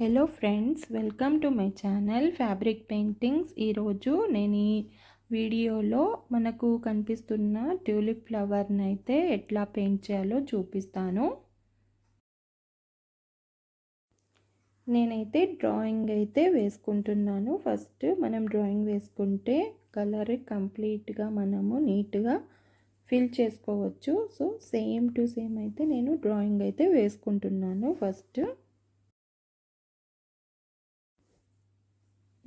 Hello friends, welcome to my channel fabric paintings. ఈరోజు నేను ఈ వీడియోలో మనకు కనిపిస్తున్న ట్యూలిప్ ఫ్లవర్ని అయితే ఎట్లా పెయింట్ చేయాలో చూపిస్తాను. నేనైతే డ్రాయింగ్ అయితే వేసుకుంటున్నాను. ఫస్ట్ మనం డ్రాయింగ్ వేసుకుంటే కలర్ కంప్లీట్గా మనము నీట్గా ఫిల్ చేసుకోవచ్చు. సో సేమ్ టు సేమ్ అయితే నేను డ్రాయింగ్ అయితే వేసుకుంటున్నాను. ఫస్ట్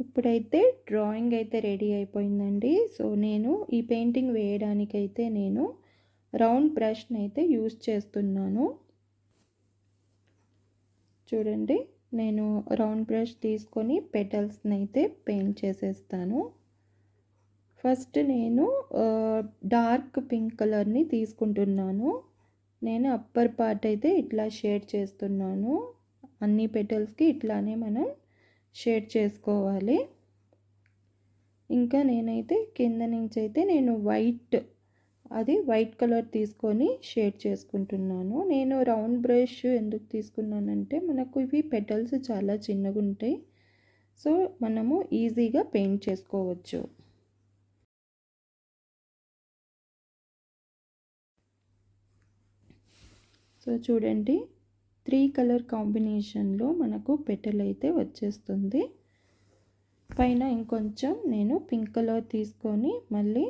ఇప్పుడైతే డ్రాయింగ్ అయితే రెడీ అయిపోయిందండి. సో నేను ఈ పెయింటింగ్ వేయడానికైతే నేను రౌండ్ బ్రష్ని అయితే యూస్ చేస్తున్నాను. చూడండి, నేను రౌండ్ బ్రష్ తీసుకొని పెటల్స్ని అయితే పెయింట్ చేసేస్తాను. ఫస్ట్ నేను డార్క్ పింక్ కలర్ని తీసుకుంటున్నాను. నేను అప్పర్ పార్ట్ అయితే ఇట్లా షేడ్ చేస్తున్నాను. అన్ని పెటల్స్కి ఇట్లానే మనం షేడ్ చేసుకోవాలి. ఇంకా నేనైతే కింద నుంచి అయితే నేను వైట్ కలర్ తీసుకొని షేడ్ చేసుకుంటున్నాను. నేను రౌండ్ బ్రష్ ఎందుకు తీసుకున్నానంటే మనకు ఇవి పెటల్స్ చాలా చిన్నగా ఉంటాయి. సో మనము ఈజీగా పెయింట్ చేసుకోవచ్చు. సో చూడండి, 3 కలర్ కాంబినేషన్లో మనకు పెటల్ అయితే వచ్చేస్తుంది. పైన ఇంకొంచెం నేను పింక్ కలర్ తీసుకొని మళ్ళీ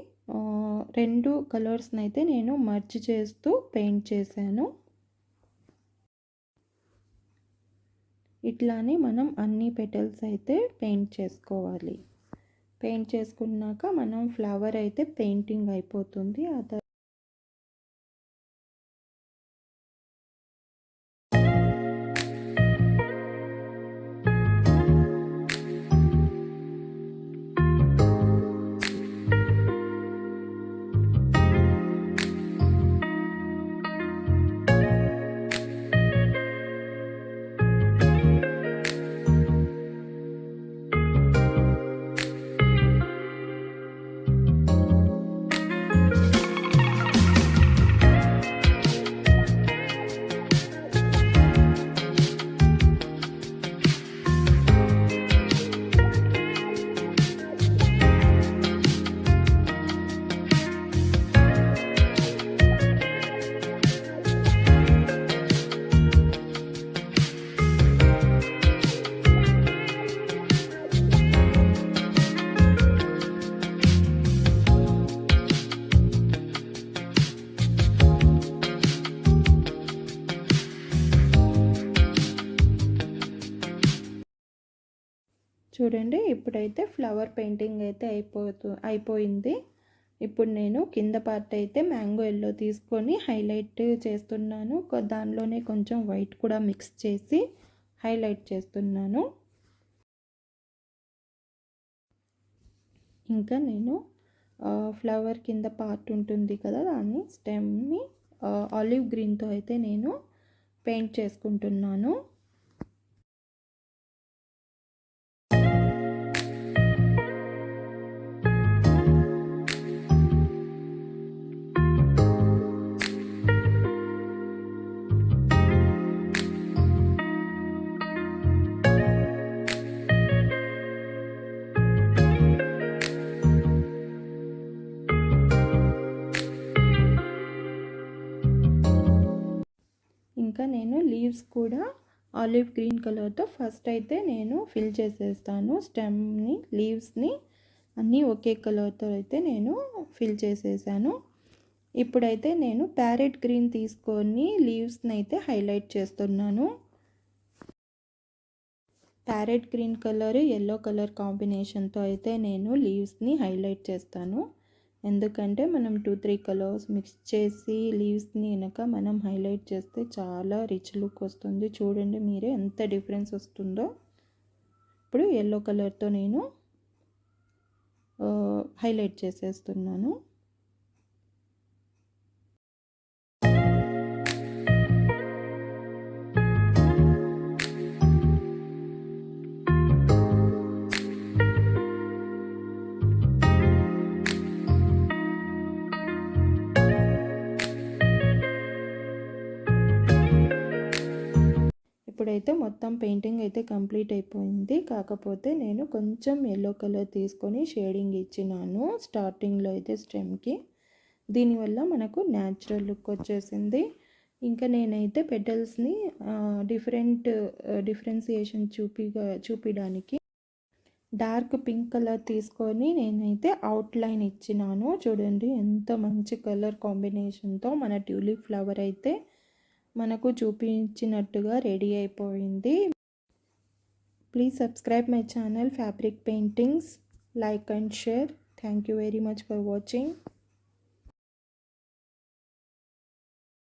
2 కలర్స్ని అయితే నేను మర్జ్ చేస్తూ పెయింట్ చేశాను. ఇట్లానే మనం అన్ని పెటల్స్ అయితే పెయింట్ చేసుకోవాలి. పెయింట్ చేసుకున్నాక మనం ఫ్లవర్ అయితే పెయింటింగ్ అయిపోతుంది. చూడండి, ఇప్పుడైతే ఫ్లవర్ పెయింటింగ్ అయితే అయిపోయింది. ఇప్పుడు నేను కింద పార్ట్ అయితే మ్యాంగో ఎల్లో తీసుకొని హైలైట్ చేస్తున్నాను. దానిలోనే కొంచెం వైట్ కూడా మిక్స్ చేసి హైలైట్ చేస్తున్నాను. ఇంకా నేను ఫ్లవర్ కింద పార్ట్ ఉంటుంది కదా, దాన్ని స్టెమ్ని ఆలివ్ గ్రీన్తో అయితే నేను పెయింట్ చేసుకుంటున్నాను. ఇంకా నేను లీవ్స్ కూడా ఆలివ్ గ్రీన్ కలర్తో ఫస్ట్ అయితే నేను ఫిల్ చేసేస్తాను. స్టెమ్ని, లీవ్స్ని అన్నీ ఒకే కలర్తో అయితే నేను ఫిల్ చేసేసాను. ఇప్పుడైతే నేను ప్యారెట్ గ్రీన్ తీసుకొని లీవ్స్ని అయితే హైలైట్ చేస్తున్నాను. Parrot green colour yellow colour కాంబినేషన్తో అయితే నేను లీవ్స్ని హైలైట్ చేస్తాను. ఎందుకంటే మనం 2-3 కలర్స్ మిక్స్ చేసి లీవ్స్ని వెనక మనం హైలైట్ చేస్తే చాలా రిచ్ లుక్ వస్తుంది. చూడండి మీరే ఎంత డిఫరెన్స్ వస్తుందో. ఇప్పుడు ఎల్లో కలర్తో నేను హైలైట్ చేసేస్తున్నాను. ఇక్కడైతే మొత్తం పెయింటింగ్ అయితే కంప్లీట్ అయిపోయింది. కాకపోతే నేను కొంచెం యెల్లో కలర్ తీసుకొని షేడింగ్ ఇచ్చినాను స్టార్టింగ్లో అయితే స్టెమ్కి. దీనివల్ల మనకు న్యాచురల్ లుక్ వచ్చేసింది. ఇంకా నేనైతే పెటల్స్ని డిఫరెన్సియేషన్ చూపించడానికి డార్క్ పింక్ కలర్ తీసుకొని నేనైతే అవుట్లైన్ ఇచ్చినాను. చూడండి ఎంత మంచి కలర్ కాంబినేషన్తో మన ట్యూలిప్ ఫ్లవర్ అయితే మనకు చూపించినట్టుగా రెడీ అయిపోయింది. Please subscribe my channel fabric paintings, like and share. Thank you very much for watching.